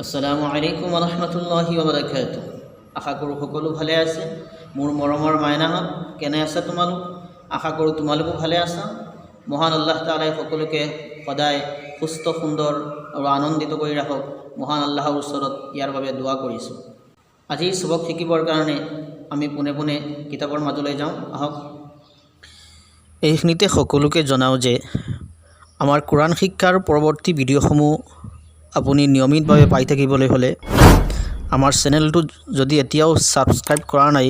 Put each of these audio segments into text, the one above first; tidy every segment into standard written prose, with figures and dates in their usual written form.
আসসালামু আলাইকুম ওয়া ৰাহমাতুল্লাহি ওয়া বাৰাকাতুহু। আশা কৰোঁ সকলো ভালে আছে। মোৰ মৰমৰ মাইনাহঁত কেনে আছে তোমালোক? আশা কৰোঁ তোমালোকো ভালে আছা। মহান আল্লাহ তাআলাই সকলোকে সদায় সুস্থ সুন্দৰ আৰু আনন্দিত কৰি ৰাখক। মহান আল্লাহৰ ওচৰত ইয়াৰ বাবে দোৱা কৰিছোঁ। আজি সবক শিকিবৰ কাৰণে আমি পোনে পোনে কিতাপৰ মাজলৈ যাওঁ। আহক। এইখিনিতে সকলোকে জনাওঁ যে আমাৰ কোৰাণ শিক্ষাৰ পৰৱৰ্তী ভিডিঅ'সমূহ আপুনি নিয়মিতভাৱে পাই থাকিবলৈ হ'লে আমাৰ চেনেলটো যদি এতিয়াও ছাবস্ক্ৰাইব কৰা নাই,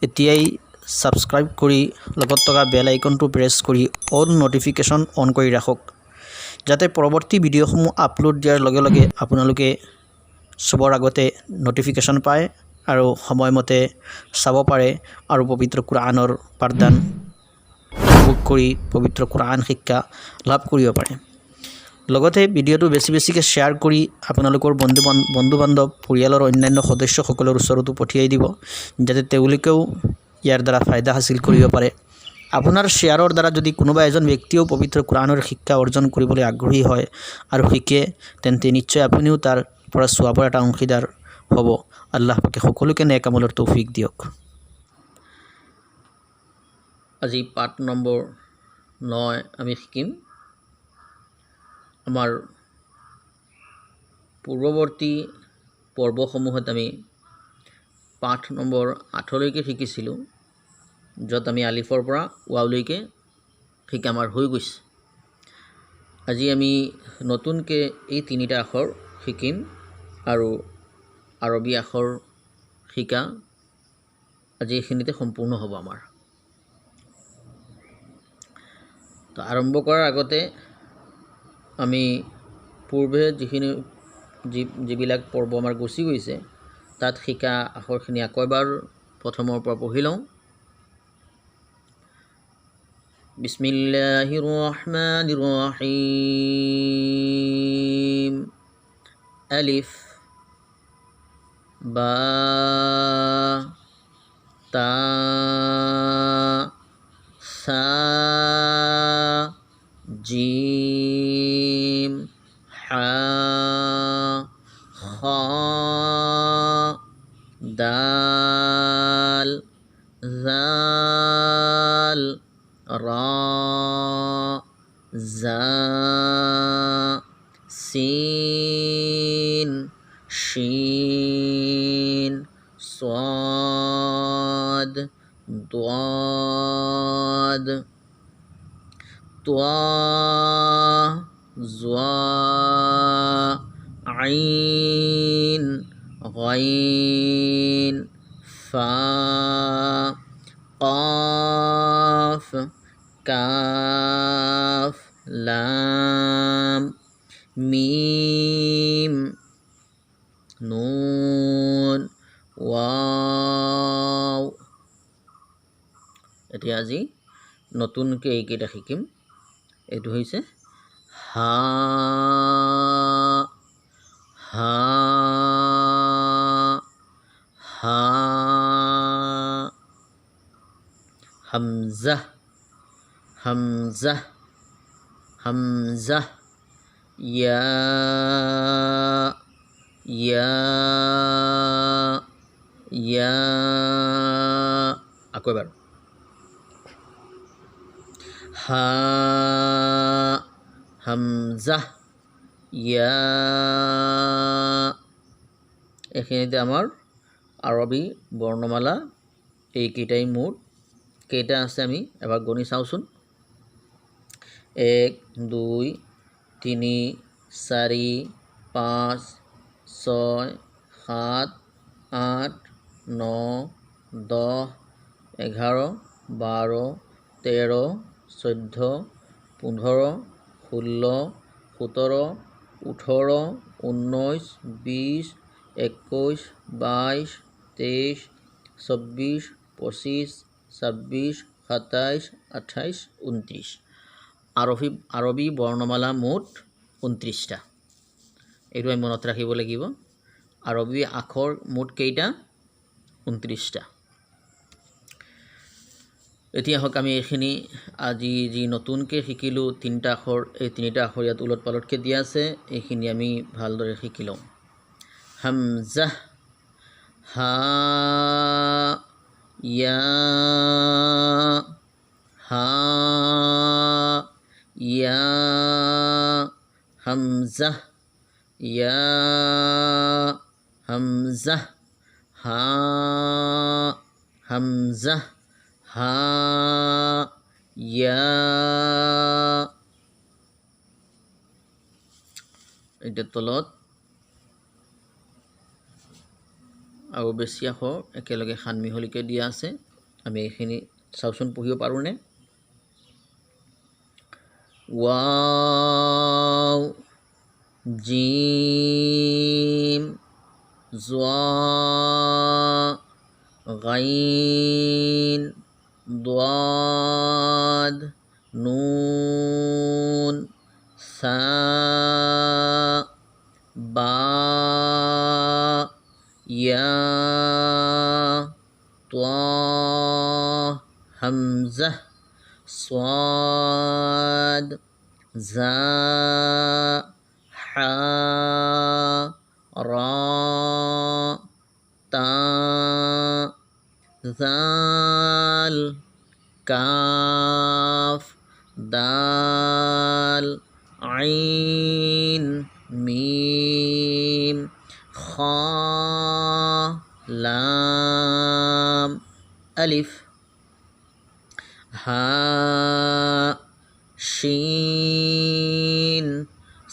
এতিয়াই ছাবস্ক্ৰাইব কৰি লগত থকা বেল আইকনটো প্ৰেছ কৰি অল নটিফিকেশ্যন অন কৰি ৰাখক, যাতে পৰৱৰ্তী ভিডিঅ'সমূহ আপলোড দিয়াৰ লগে লগে আপোনালোকে চবৰ আগতে নটিফিকেশ্যন পায় আৰু সময়মতে চাব পাৰে আৰু পবিত্ৰ কোৰাণৰ পাঠদান উপভোগ কৰি পবিত্ৰ কোৰাণ শিক্ষা লাভ কৰিব পাৰে। লগতে ভিডিঅ'টো বেছিকৈ শ্বেয়াৰ কৰি আপোনালোকৰ বন্ধু বান্ধৱ পৰিয়ালৰ অন্যান্য সদস্যসকলৰ ওচৰতো পঠিয়াই দিব, যাতে তেওঁলোকেও ইয়াৰ দ্বাৰা ফায়দা হাসিল কৰিব পাৰে। আপোনাৰ শ্বেয়াৰৰ দ্বাৰা যদি কোনোবা এজন ব্যক্তিও পবিত্ৰ কোৰাণৰ শিক্ষা অৰ্জন কৰিবলৈ আগ্ৰহী হয় আৰু শিকে, তেন্তে নিশ্চয় আপুনিও তাৰ পৰা সোৱাবৰ এটা অংশীদাৰ হ'ব। আল্লাহ পাকে সকলোকে নেক আমলৰ তৌফিক দিয়ক। আজি পাঠ নম্বৰ 9 আমি শিকিম। আমাৰ পূৰ্বৱৰ্তী পৰ্বসমূহত আমি পাঠ নম্বৰ 8লৈকে শিকিছিলোঁ, য'ত আমি আলিফৰ পৰা ৱাওলৈকে শিকা আমাৰ হৈ গৈছে। আজি আমি নতুনকৈ এই 3টা আখৰ শিকিম আৰু আৰবী আখৰ শিকা আজি এইখিনিতে সম্পূৰ্ণ হ'ব আমাৰ। তো আৰম্ভ কৰাৰ আগতে আমি পূৰ্বে যিবিলাক পৰ্ব আমাৰ গুচি গৈছে তাত শিকা আখৰখিনি আকৌ এবাৰ প্ৰথমৰ পৰা পঢ়ি লওঁ। বিসমিল্লাহিৰ ৰহমানিৰ ৰহিম। আলিফ বা তা সা জিম হা খা দাল জাল রা জা সিন শিন صاد ضاد طا ظا عين غين فا قاف কাফ লাম মিম নুন ৱাও। এতিয়া আজি নতুনকৈ এইকেইটা শিকিম। এইটো হৈছে হা হা হা, হামজা হামজা হামজা, ইয়া ইয়া ইয়া। আকৌ এবাৰ হা হামজা ইয়া। এইখিনিতে আমাৰ আৰবী বৰ্ণমালা এইকেইটাই মুঠ কেইটা আছে আমি এবাৰ গণি চাওঁচোন। 1 2 3 4 5 6 7 8 9 10 11 12 13 14 15 16 17 18 19 20 21 22 23 24 25 26 27 28 29। আৰবী বৰ্ণমালা মুঠ 29টা। এইটো আমি মনত ৰাখিব লাগিব। আৰবী আখৰ মুঠ কেইটা? 29টা। এতিয়া হওক আমি এইখিনি আজি যি নতুনকৈ শিকিলোঁ 3টা আখৰ, এই 3টা আখৰ ইয়াত ওলট পালটকৈ দিয়া আছে, এইখিনি আমি ভালদৰে শিকি লওঁ। হামজা হা ইয়া হা ইয়া হামজা ইয়া হামজা হা হামজা হা ইয়া এটা তলত আৰু বেছি আখৰ একেলগে সানমিহলিকৈ দিয়া আছে আমি এইখিনি চাওচোন পঢ়িব পাৰোঁনে ৱাও জিম জোৱা গাইন দাদ নুন সা বা ইয়া ত্বা হামজা صاد زا حا را تا ذال কাফ দাল আইন মিম খা লাম আলিফ হা শিন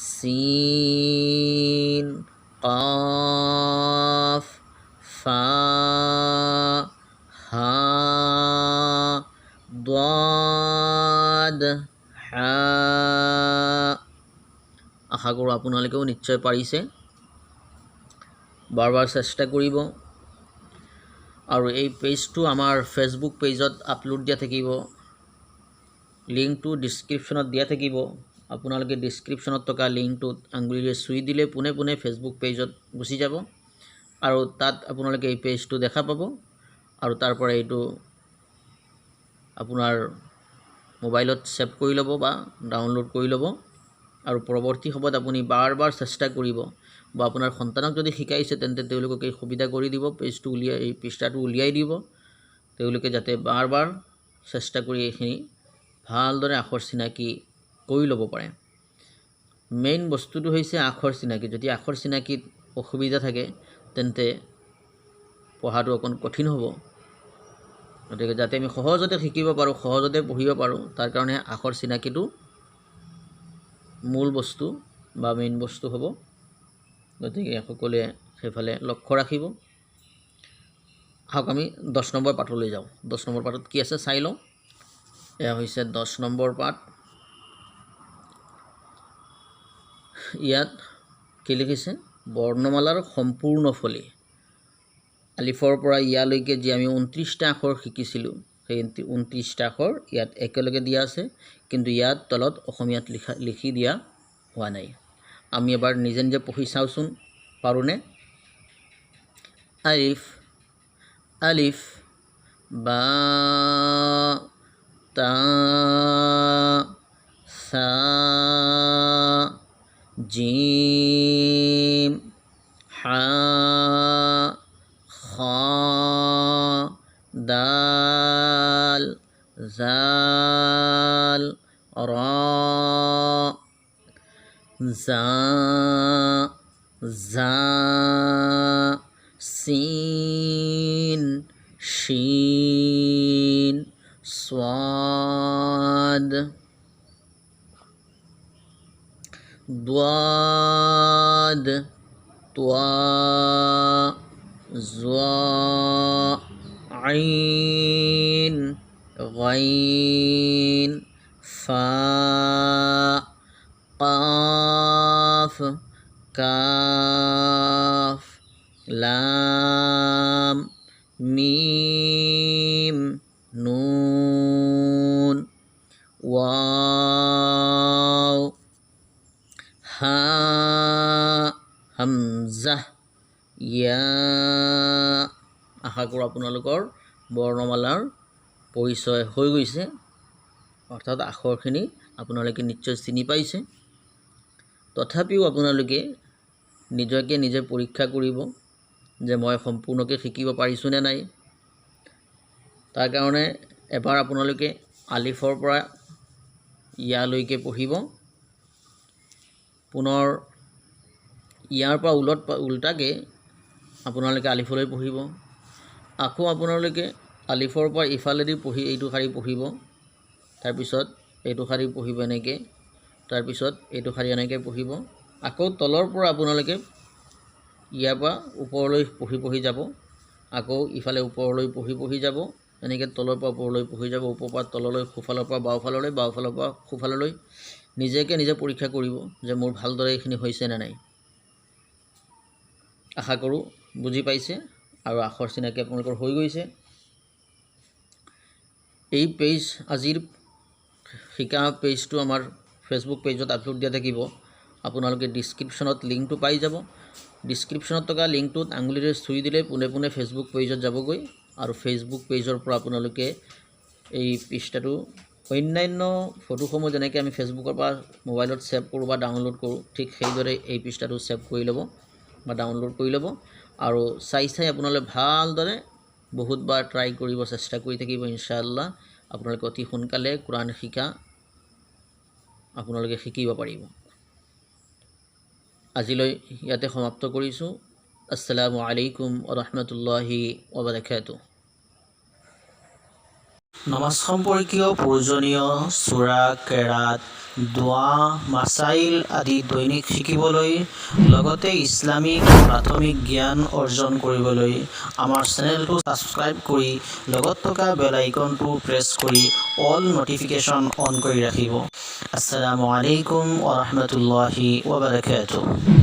সিন কাফ ফা হা দাদ হা আশা কৰোঁ আপোনালোকেও নিশ্চয় পাৰিছে বাৰ বাৰ চেষ্টা কৰিব আৰু এই পেজটো আমাৰ ফেচবুক পেজত আপলোড দিয়া থাকিব লিংকটো ডিছক্ৰিপশ্যনত দিয়া থাকিব আপোনালোকে ডিছক্ৰিপশ্যনত থকা লিংকটোত আঙুলিৰে চুই দিলে পোনে পোনে ফেচবুক পেজত গুচি যাব আৰু তাত আপোনালোকে এই পেজটো দেখা পাব আৰু তাৰ পৰা এইটো আপোনাৰ মোবাইলত সেভ কৰি ল'ব বা ডাউনলোড কৰি ল'ব আৰু পৰৱৰ্তী সময়ত আপুনি বাৰ বাৰ চেষ্টা কৰিব বা আপোনাৰ সন্তানক যদি শিকাইছে তেন্তে তেওঁলোকক এই সুবিধা কৰি দিব পেজটো উলিয়াই এই পৃষ্ঠাটো উলিয়াই দিব তেওঁলোকে যাতে বাৰ বাৰ চেষ্টা কৰি এইখিনি ভালদৰে আখৰ চিনাকি কৰি ল'ব পাৰে মেইন বস্তুটো হৈছে আখৰ চিনাকি যদি আখৰ চিনাকিত অসুবিধা থাকে তেন্তে পঢ়াটো অকণ কঠিন হ'ব গতিকে যাতে আমি সহজতে শিকিব পাৰোঁ সহজতে পঢ়িব পাৰোঁ তাৰ কাৰণে আখৰ চিনাকিটো মূল বস্তু বা মেইন বস্তু হ'ব গতিকে সকলোৱে সেইফালে লক্ষ্য ৰাখিব আহক আমি 10 নম্বৰ পাঠলৈ যাওঁ 10 নম্বৰ পাঠত কি আছে চাই লওঁ এয়া হৈছে 10 নম্বৰ পাঠ ইয়াত কি লিখিছে বৰ্ণমালাৰ সম্পূৰ্ণ ফলি আলিফৰ পৰা ইয়ালৈকে যে আমি 29টা আখৰ শিকিছিলোঁ সেই 29টা আখৰ ইয়াত একেলগে দিয়া আছে কিন্তু ইয়াত তলত অসমীয়াত লিখি দিয়া হোৱা নাই আমি এবাৰ নিজে নিজে পঢ়ি চাওচোন পাৰোঁনে আলিফ আলিফ বা তা সা জিম হা খা দাল জাল রা জা জা সিন শিন সাদ দাদ طا زا عين غين فا قاف কাফ লাম মিম নুন ওয়াও হা হামজা ইয়া আশা কৰোঁ আপোনালোকৰ বৰ্ণমালাৰ পৰিচয় হৈ গৈছে অৰ্থাৎ আখৰখিনি আপোনালোকে নিশ্চয় চিনি পাইছে তথাপিও আপোনালোকে নিজকে নিজে পৰীক্ষা কৰিব যে মই সম্পূৰ্ণকৈ শিকিব পাৰিছোঁ নে নাই। তাৰ কাৰণে এবাৰ আপোনালোকে আলিফৰ পৰা ইয়ালৈকে পঢ়িব, পুনৰ ইয়াৰ পৰা উল্টাকৈ আপোনালোকে আলিফলৈ পঢ়িব, আকৌ আপোনালোকে আলিফৰ পৰা ইফালেদি পঢ়ি এইটো শাৰী পঢ়িব, তাৰপিছত এইটো শাৰী পঢ়িব এনেকৈ, তাৰপিছত এইটো শাৰী এনেকৈ পঢ়িব, আকৌ তলৰ পৰা আপোনালোকে ইয়াৰ পৰা ওপৰলৈ পঢ়ি যাব, আকৌ ইফালে ওপৰলৈ পঢ়ি যাব, এনেকৈ তলৰ পৰা ওপৰলৈ পঢ়ি যাব, ওপৰৰ পৰা তললৈ, সোঁফালৰ পৰা বাওঁফাললৈ, বাওঁফালৰ পৰা সোঁফাললৈ। নিজকে নিজে পৰীক্ষা কৰিব যে মোৰ ভালদৰে এইখিনি হৈছে নে নাই। আশা কৰোঁ বুজি পাইছে আৰু আখৰ চিনাকি আপোনালোকৰ হৈ গৈছে। এই পেজ আজিৰ শিকা পেজটো আমাৰ ফেচবুক পেজত আপলোড দিয়া থাকিব। আপোনালোকে ডিছক্ৰিপশ্যনত লিংকটো পাই যাব। ডিছক্ৰিপশ্যনত থকা লিংকটোত আঙুলিৰে চুই দিলে পোনে পোনে ফেচবুক পেজত যাবগৈ আৰু ফেচবুক পেজৰ পৰা আপোনালোকে এই পৃষ্ঠাটো অন্যান্য ফটোসমূহ যেনেকৈ আমি ফেচবুকৰ পৰা মোবাইলত ছেভ কৰোঁ বা ডাউনলোড কৰোঁ, ঠিক সেইদৰে এই পৃষ্ঠাটো ছেভ কৰি ল'ব বা ডাউনলোড কৰি ল'ব আৰু চাই আপোনালোকে ভালদৰে বহুতবাৰ ট্ৰাই কৰিব, চেষ্টা কৰি থাকিব। ইনশাআল্লাহ আপোনালোকে অতি সোনকালে কোৰাণ শিকা আপোনালোকে শিকিব পাৰিব। আজিলৈ ইয়াতে সমাপ্ত কৰিছোঁ। আসসালামু আলাইকুম ওয়া ৰাহমাতুল্লাহি ওয়া বাৰাকাতুহু। নামাজ সম্পৰ্কীয় প্ৰয়োজনীয় সূৰা, কেৰাত, দোৱা, মাসাইল আদি দৈনিক শিকিবলৈ, লগতে ইছলামিক প্ৰাথমিক জ্ঞান অৰ্জন কৰিবলৈ আমাৰ চেনেলটো ছাবস্ক্ৰাইব কৰি লগত থকা বেল আইকনটো প্ৰেছ কৰি অল নটিফিকেশ্যন অন কৰি ৰাখিব। আসসালামু আলাইকুম ওয়া ৰাহমাতুল্লাহি ওয়া বাৰাকাতুহু।